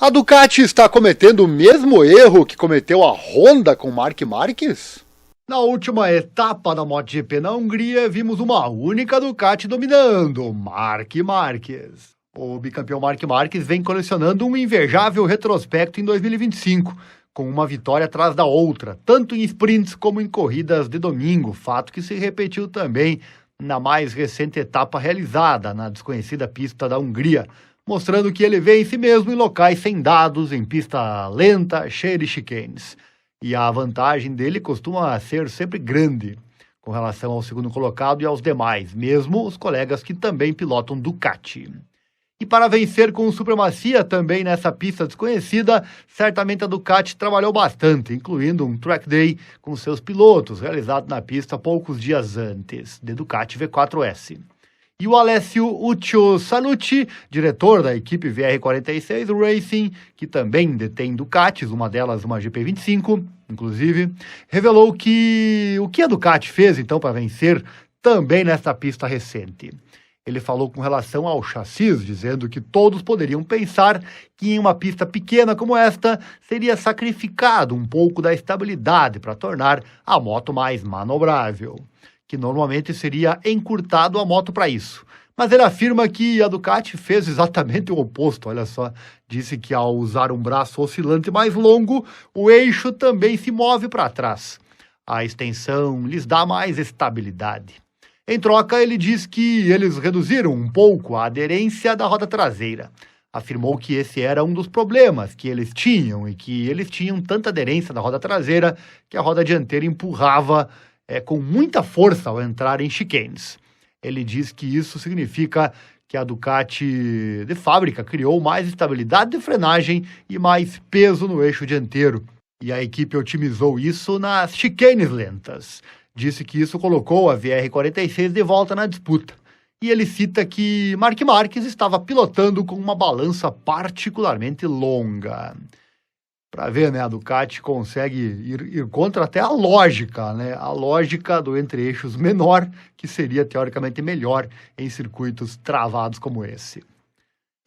A Ducati está cometendo o mesmo erro que cometeu a Honda com Marc Marquez? Na última etapa da MotoGP na Hungria, vimos uma única Ducati dominando, Marc Marquez. O bicampeão Marc Marquez vem colecionando um invejável retrospecto em 2025, com uma vitória atrás da outra, tanto em sprints como em corridas de domingo, fato que se repetiu também na mais recente etapa realizada na desconhecida pista da Hungria, mostrando que ele vence mesmo em locais sem dados, em pista lenta, cheia de chicanes. E a vantagem dele costuma ser sempre grande com relação ao segundo colocado e aos demais, mesmo os colegas que também pilotam Ducati. E para vencer com supremacia também nessa pista desconhecida, certamente a Ducati trabalhou bastante, incluindo um track day com seus pilotos, realizado na pista poucos dias antes, de Ducati V4S. E o Alessio Uccio Salucci, diretor da equipe VR46 Racing, que também detém Ducatis, uma delas uma GP25, inclusive, revelou que o que a Ducati fez então para vencer também nesta pista recente. Ele falou com relação ao chassis, dizendo que todos poderiam pensar que em uma pista pequena como esta seria sacrificado um pouco da estabilidade para tornar a moto mais manobrável, que normalmente seria encurtado a moto para isso. Mas ele afirma que a Ducati fez exatamente o oposto, olha só. Disse que ao usar um braço oscilante mais longo, o eixo também se move para trás. A extensão lhes dá mais estabilidade. Em troca, ele diz que eles reduziram um pouco a aderência da roda traseira. Afirmou que esse era um dos problemas que eles tinham e que eles tinham tanta aderência da roda traseira que a roda dianteira empurrava com muita força ao entrar em chicanes. Ele diz que isso significa que a Ducati de fábrica criou mais estabilidade de frenagem e mais peso no eixo dianteiro. E a equipe otimizou isso nas chicanes lentas. Disse que isso colocou a VR46 de volta na disputa. E ele cita que Marc Marquez estava pilotando com uma balança particularmente longa. Para ver, né, a Ducati consegue ir contra até a lógica, né? A lógica do entre-eixos menor, que seria teoricamente melhor em circuitos travados como esse.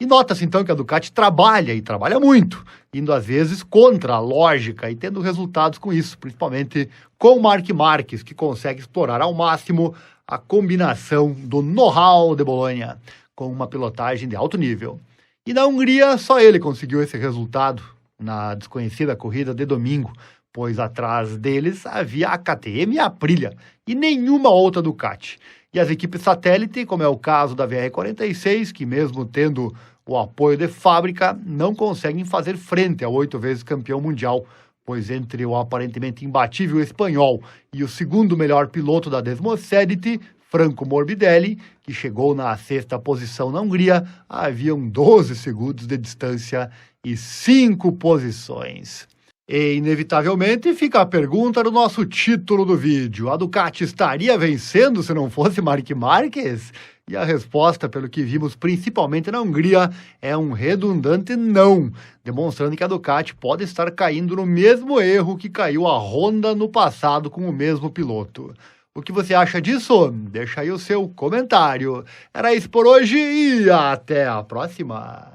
E nota-se então que a Ducati trabalha, e trabalha muito, indo às vezes contra a lógica e tendo resultados com isso, principalmente com o Marc Marquez, que consegue explorar ao máximo a combinação do know-how de Bologna com uma pilotagem de alto nível. E na Hungria só ele conseguiu esse resultado na desconhecida corrida de domingo, pois atrás deles havia a KTM e a Aprilia, e nenhuma outra Ducati. E as equipes satélite, como é o caso da VR46, que mesmo tendo o apoio de fábrica, não conseguem fazer frente ao 8 vezes campeão mundial, pois entre o aparentemente imbatível espanhol e o segundo melhor piloto da Desmosedity, Franco Morbidelli, que chegou na 6ª posição na Hungria, haviam 12 segundos de distância e 5 posições. E, inevitavelmente, fica a pergunta do nosso título do vídeo. A Ducati estaria vencendo se não fosse Marc Marquez? E a resposta, pelo que vimos principalmente na Hungria, é um redundante não, demonstrando que a Ducati pode estar caindo no mesmo erro que caiu a Honda no passado com o mesmo piloto. O que você acha disso? Deixa aí o seu comentário. Era isso por hoje e até a próxima!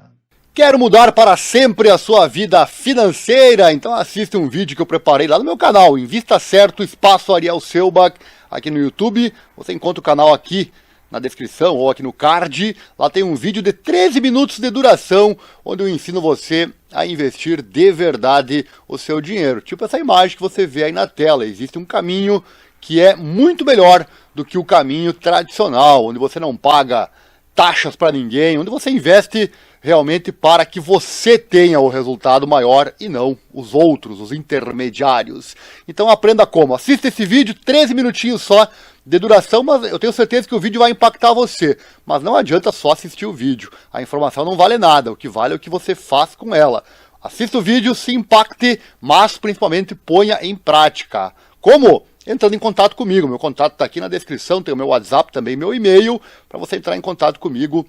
Quer mudar para sempre a sua vida financeira? Então assista um vídeo que eu preparei lá no meu canal, Invista Certo, Espaço Ariel Selbach, aqui no YouTube. Você encontra o canal aqui na descrição ou aqui no card. Lá tem um vídeo de 13 minutos de duração, onde eu ensino você a investir de verdade o seu dinheiro. Tipo essa imagem que você vê aí na tela. Existe um caminho que é muito melhor do que o caminho tradicional, onde você não paga taxas para ninguém, onde você investe realmente para que você tenha o resultado maior e não os outros, os intermediários. Então aprenda como. Assista esse vídeo, 13 minutinhos só de duração, mas eu tenho certeza que o vídeo vai impactar você. Mas não adianta só assistir o vídeo. A informação não vale nada, o que vale é o que você faz com ela. Assista o vídeo, se impacte, mas principalmente ponha em prática. Como? Entrando em contato comigo. Meu contato está aqui na descrição, tem o meu WhatsApp também, meu e-mail, para você entrar em contato comigo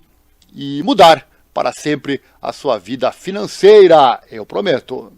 e mudar para sempre a sua vida financeira, eu prometo.